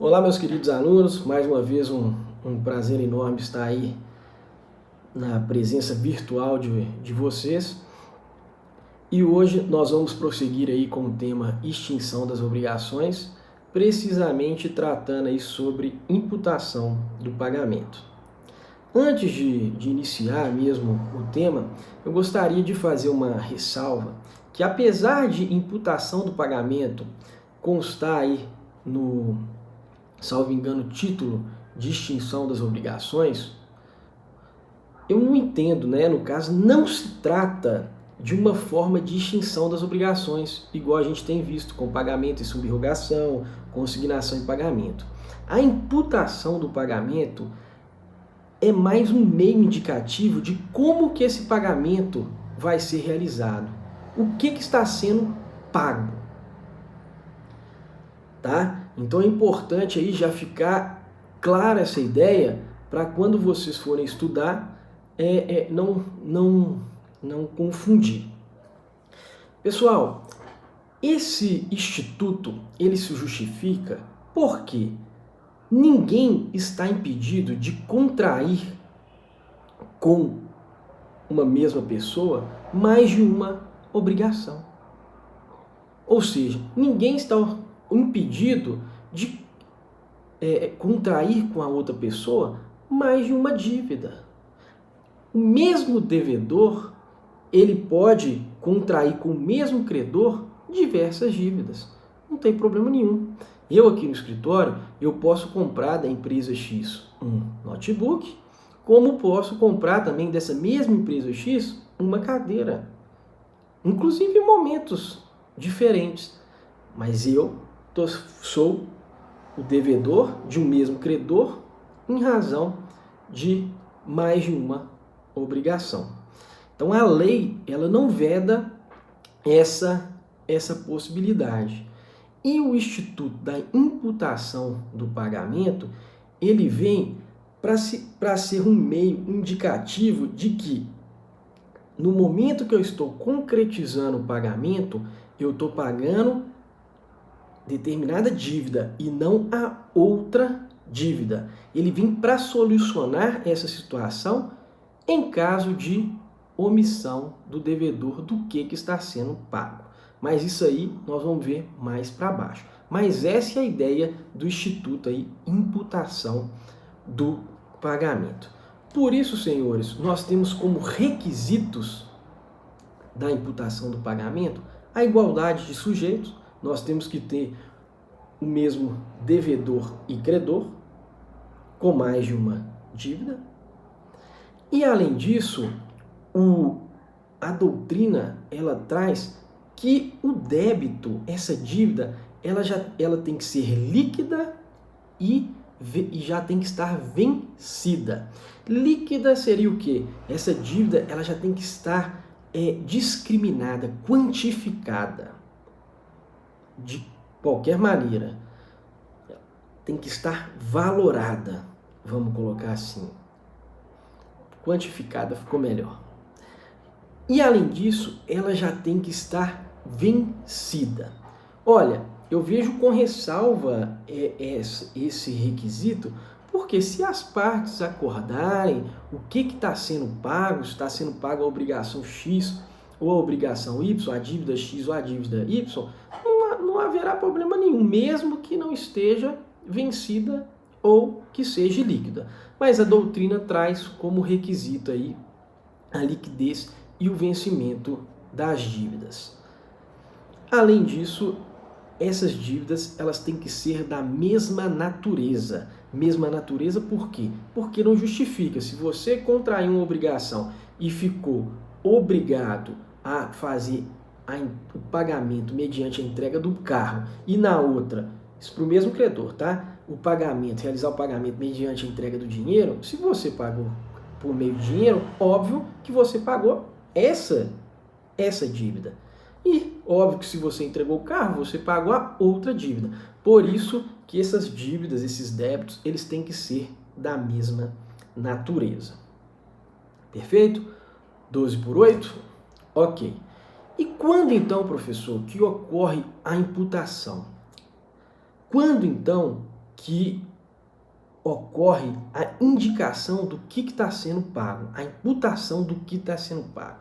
Olá, meus queridos alunos, mais uma vez um prazer enorme estar aí na presença virtual de vocês. E hoje nós vamos prosseguir aí com o tema extinção das obrigações, precisamente tratando aí sobre imputação do pagamento. Antes de iniciar mesmo o tema, eu gostaria de fazer uma ressalva que apesar de imputação do pagamento constar aí no, salvo engano, título de extinção das obrigações, eu não entendo, no caso, não se trata de uma forma de extinção das obrigações, igual a gente tem visto com pagamento e subrogação, consignação e pagamento. A imputação do pagamento é mais um meio indicativo de como que esse pagamento vai ser realizado. O que está sendo pago. Tá? Então é importante aí já ficar clara essa ideia para quando vocês forem estudar não confundir. Pessoal, esse instituto ele se justifica porque ninguém está impedido de contrair com uma mesma pessoa mais de uma obrigação. Ou seja, ninguém está impedido de contrair com a outra pessoa mais de uma dívida. O mesmo devedor, ele pode contrair com o mesmo credor diversas dívidas. Não tem problema nenhum. Eu aqui no escritório, eu posso comprar da empresa X um notebook, como posso comprar também dessa mesma empresa X uma cadeira. Inclusive em momentos diferentes. Mas eu sou o devedor de um mesmo credor em razão de mais de uma obrigação. Então a lei ela não veda essa possibilidade. E o Instituto da Imputação do Pagamento, ele vem para ser um meio indicativo de que no momento que eu estou concretizando o pagamento, eu estou pagando determinada dívida e não a outra dívida. Ele vem para solucionar essa situação em caso de omissão do devedor do que está sendo pago. Mas isso aí nós vamos ver mais para baixo. Mas essa é a ideia do Instituto aí, imputação do pagamento. Por isso, senhores, nós temos como requisitos da imputação do pagamento a igualdade de sujeitos. Nós temos que ter o mesmo devedor e credor, com mais de uma dívida. E, além disso, a doutrina ela traz que o débito, essa dívida, ela tem que ser líquida e já tem que estar vencida. Líquida seria o quê? Essa dívida ela já tem que estar discriminada, quantificada. De qualquer maneira, tem que estar valorada, vamos colocar assim. Quantificada ficou melhor. E além disso, ela já tem que estar vencida. Olha, eu vejo com ressalva esse requisito, porque se as partes acordarem o que está sendo pago, se está sendo pago a obrigação X ou a obrigação Y, a dívida X ou a dívida Y, não haverá problema nenhum, mesmo que não esteja vencida ou que seja líquida. Mas a doutrina traz como requisito aí a liquidez e o vencimento das dívidas. Além disso, essas dívidas elas têm que ser da mesma natureza. Mesma natureza por quê? Porque não justifica. Se você contraiu uma obrigação e ficou obrigado a fazer o pagamento mediante a entrega do carro e na outra, isso para o mesmo credor, tá? Realizar o pagamento mediante a entrega do dinheiro, se você pagou por meio de dinheiro, óbvio que você pagou essa dívida. E óbvio que se você entregou o carro, você pagou a outra dívida. Por isso que essas dívidas, esses débitos, eles têm que ser da mesma natureza. Perfeito? 12 por 8? Ok. E quando então, professor, que ocorre a imputação? Quando então que ocorre a indicação do que está sendo pago, a imputação do que está sendo pago.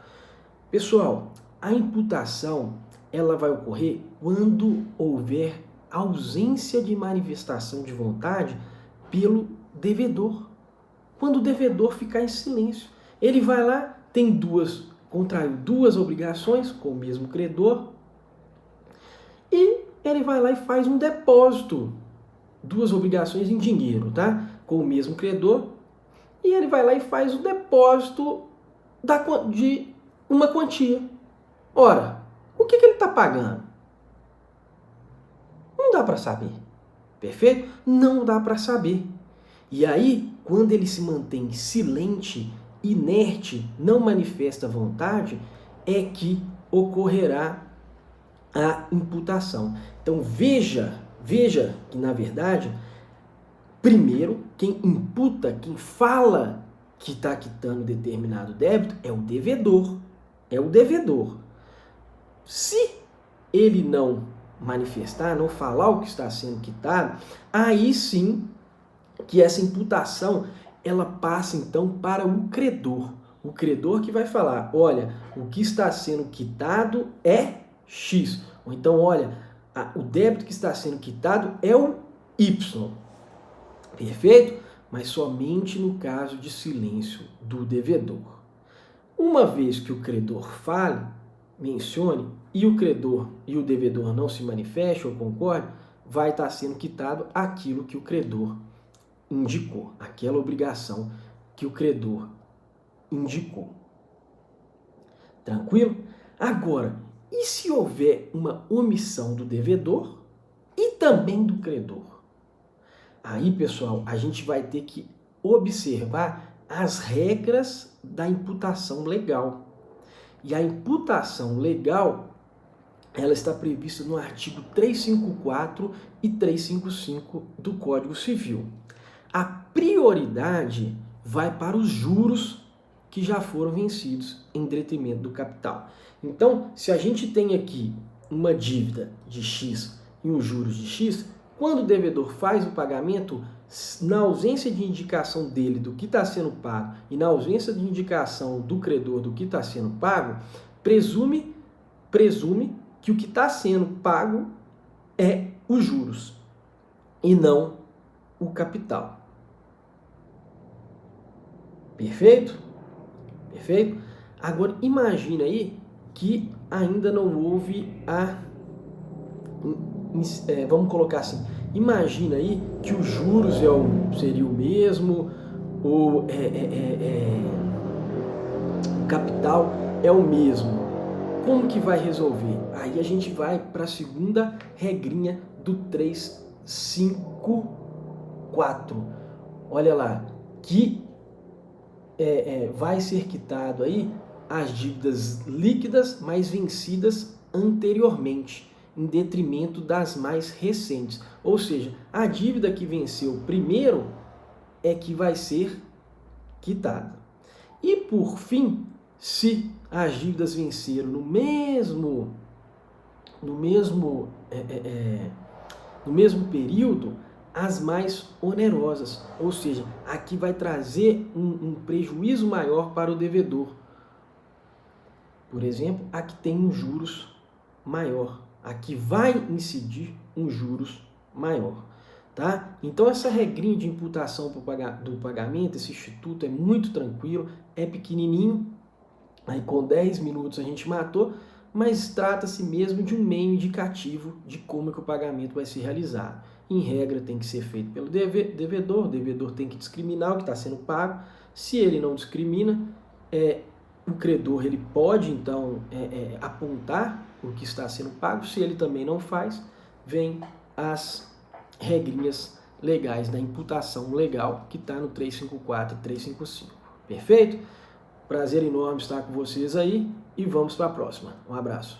Pessoal, a imputação ela vai ocorrer quando houver ausência de manifestação de vontade pelo devedor. Quando o devedor ficar em silêncio, ele vai lá, contraiu duas obrigações com o mesmo credor e ele vai lá e faz um depósito, duas obrigações em dinheiro, tá? Com o mesmo credor, e ele vai lá e faz o depósito de uma quantia. Ora, o que ele está pagando? Não dá para saber. Perfeito? Não dá para saber. E aí, quando ele se mantém silente, inerte, não manifesta vontade, é que ocorrerá a imputação. Então veja que, na verdade, primeiro, quem imputa, quem fala que está quitando determinado débito é o devedor. É o devedor. Se ele não manifestar, não falar o que está sendo quitado, aí sim que essa imputação ela passa então para o credor. O credor que vai falar, olha, o que está sendo quitado é X. Ou então, olha, o débito que está sendo quitado é o Y. Perfeito? Mas somente no caso de silêncio do devedor. Uma vez que o credor fale, mencione, e o credor e o devedor não se manifestem ou concordem, vai estar sendo quitado aquilo que o credor indicou, aquela obrigação que o credor indicou. Tranquilo? Agora, e se houver uma omissão do devedor e também do credor? Aí, pessoal, a gente vai ter que observar as regras da imputação legal. E a imputação legal, ela está prevista no artigo 354 e 355 do Código Civil. A prioridade vai para os juros que já foram vencidos em detrimento do capital. Então, se a gente tem aqui uma dívida de X e um juros de X, quando o devedor faz o pagamento, na ausência de indicação dele do que está sendo pago e na ausência de indicação do credor do que está sendo pago, presume que o que está sendo pago é os juros e não o capital. Perfeito? Perfeito? Agora imagina aí que ainda não houve vamos colocar assim, imagina aí que os juros seria o mesmo, ou o capital é o mesmo. Como que vai resolver? Aí a gente vai para a segunda regrinha do 354. Olha lá, que vai ser quitado aí as dívidas líquidas, mas vencidas anteriormente, em detrimento das mais recentes. Ou seja, a dívida que venceu primeiro é que vai ser quitada. E por fim, se as dívidas venceram no mesmo período, as mais onerosas, ou seja, aqui vai trazer um prejuízo maior para o devedor. Por exemplo, aqui tem um juros maior, aqui vai incidir um juros maior. Tá? Então essa regrinha de imputação do pagamento, esse instituto é muito tranquilo, é pequenininho, aí com 10 minutos a gente matou, mas trata-se mesmo de um meio indicativo de como é que o pagamento vai ser realizado. Em regra tem que ser feito pelo devedor, o devedor tem que discriminar o que está sendo pago. Se ele não discrimina, o credor ele pode então apontar o que está sendo pago. Se ele também não faz, vem as regrinhas legais da imputação legal que está no 354 e 355. Perfeito? Prazer enorme estar com vocês aí e vamos para a próxima. Um abraço.